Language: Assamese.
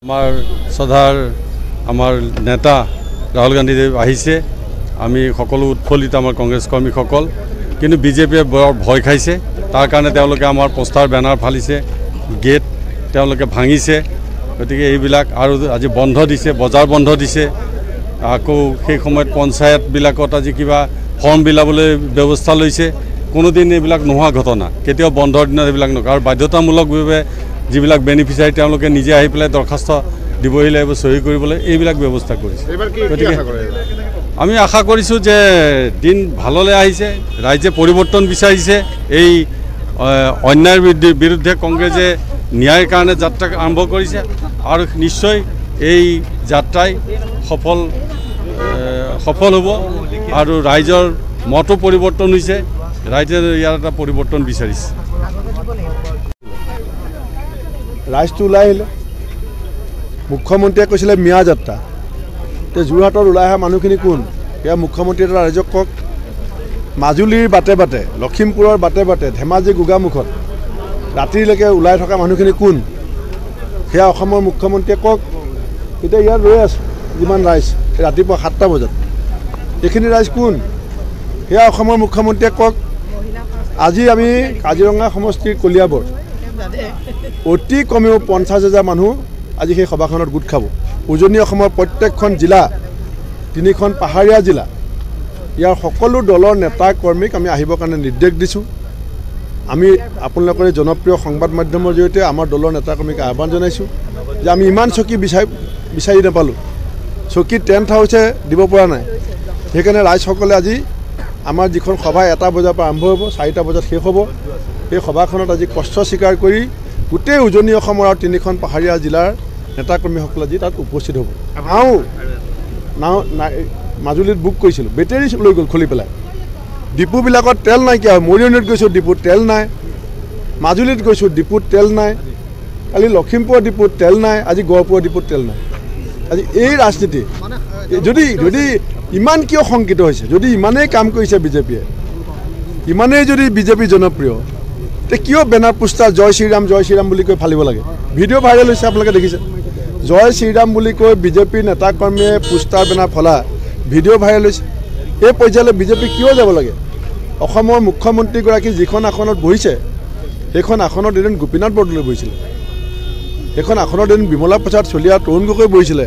আমাৰ সদাৰ আমাৰ নেতা ৰাহুল গান্ধীদেৱ আহিছে আমি সকলো উৎফুল্লিত আমাৰ কংগ্ৰেছ কৰ্মীসকল কিন্তু বিজেপিয়ে বৰ ভয় খাইছে তাৰ কাৰণে তেওঁলোকে আমাৰ পোষ্টাৰ বেনাৰ ফালিছে গেট তেওঁলোকে ভাঙিছে গতিকে এইবিলাক আৰু আজি বন্ধ দিছে বজাৰ বন্ধ দিছে আকৌ সেই সময়ত পঞ্চায়ত বিলাকত আজি কিবা ফৰ্ম বিলাবলৈ ব্যৱস্থা লৈছে কোনোদিন এইবিলাক নোহোৱা ঘটনা কেতিয়াও বন্ধৰ দিনত এইবিলাক নকৰে আৰু বাধ্যতামূলকভাৱে যিবিলাক বেনিফিচিয়াৰী তেওঁলোকে নিজে আহি পেলাই দৰখাস্ত দিবহি লাগিব সহি কৰিবলৈ এইবিলাক ব্যৱস্থা কৰিছে গতিকে আমি আশা কৰিছোঁ যে দিন ভাললৈ আহিছে ৰাইজে পৰিৱৰ্তন বিচাৰিছে এই অন্যায়ৰ বিৰুদ্ধে কংগ্ৰেছে ন্যায়ৰ কাৰণে যাত্ৰা আৰম্ভ কৰিছে আৰু নিশ্চয় এই যাত্ৰাই সফল হ'ব আৰু ৰাইজৰ মতো পৰিৱৰ্তন হৈছে ৰাইজে ইয়াৰ এটা পৰিৱৰ্তন বিচাৰিছে ৰাইজটো ওলাই আহিলে মুখ্যমন্ত্ৰীয়ে কৈছিলে মিয়া যাত্ৰা তে যোৰহাটত ওলাই অহা মানুহখিনি কোন এয়া মুখ্যমন্ত্ৰী এটা ৰাইজক কওক মাজুলীৰ বাটে বাটে লখিমপুৰৰ বাটে বাটে ধেমাজি গোগামুখত ৰাতিলৈকে ওলাই থকা মানুহখিনি কোন সেয়া অসমৰ মুখ্যমন্ত্ৰীয়ে কওক এতিয়া ইয়াত ৰৈ আছে যিমান ৰাইজ ৰাতিপুৱা 7টা বজাত এইখিনি ৰাইজ কোন সেয়া অসমৰ মুখ্যমন্ত্ৰীয়ে কওক আজি আমি কাজিৰঙা সমষ্টিৰ কলিয়াবৰ অতি কমেও 50,000 মানুহ আজি সেই সভাখনত গোট খাব উজনি অসমৰ প্ৰত্যেকখন জিলা 3খন পাহাৰীয়া জিলা ইয়াৰ সকলো দলৰ নেতা কৰ্মীক আমি আহিবৰ কাৰণে নিৰ্দেশ দিছোঁ আমি আপোনালোকৰ জনপ্ৰিয় সংবাদ মাধ্যমৰ জৰিয়তে আমাৰ দলৰ নেতা কৰ্মীক আহ্বান জনাইছোঁ যে আমি ইমান চকী বিচাৰি নাপালোঁ চকী টেণ্ট হাউচে দিব পৰা নাই সেইকাৰণে ৰাইজসকলে আজি আমাৰ যিখন সভা 1টা বজাৰ পৰা আৰম্ভ হ'ব 4টা বজাত শেষ হ'ব এই সভাখনত আজি কষ্ট স্বীকাৰ কৰি গোটেই উজনি অসমৰ আৰু 3খন পাহাৰীয়া জিলাৰ নেতা কৰ্মীসকল আজি তাত উপস্থিত হ'ব নাও মাজুলীত বুক কৰিছিলোঁ বেটেৰী লৈ গ'ল খুলি পেলাই ডিপুবিলাকত তেল নাইকিয়া হয় মৰিয়নিত গৈছোঁ ডিপুত তেল নাই মাজুলীত গৈছোঁ ডিপুত তেল নাই কালি লখিমপুৰ ডিপুত তেল নাই আজি গড়পুৰ ডিপুত তেল নাই আজি এই ৰাজনীতি যদি ইমান কিয় শংকিত হৈছে যদি ইমানেই কাম কৰিছে বিজেপিয়ে ইমানেই যদি বিজেপি জনপ্ৰিয় তে কিয় বেনাৰ পোষ্টাৰ জয় শ্ৰীৰাম বুলি কৈ ফালিব লাগে ভিডিঅ' ভাইৰেল হৈছে আপোনালোকে দেখিছে জয় শ্ৰীৰাম বুলি কৈ বিজেপিৰ নেতা কৰ্মীয়ে পোষ্টাৰ বেনাৰ ফলা ভিডিঅ' ভাইৰেল হৈছে এই পৰ্যায়লৈ বিজেপি কিয় যাব লাগে অসমৰ মুখ্যমন্ত্ৰীগৰাকী যিখন আসনত বহিছে সেইখন আসনত এদিন গোপীনাথ বৰদলৈ বহিছিলে সেইখন আসনত এদিন বিমলা প্ৰসাদ চলিহা তৰুণ গগৈ বহিছিলে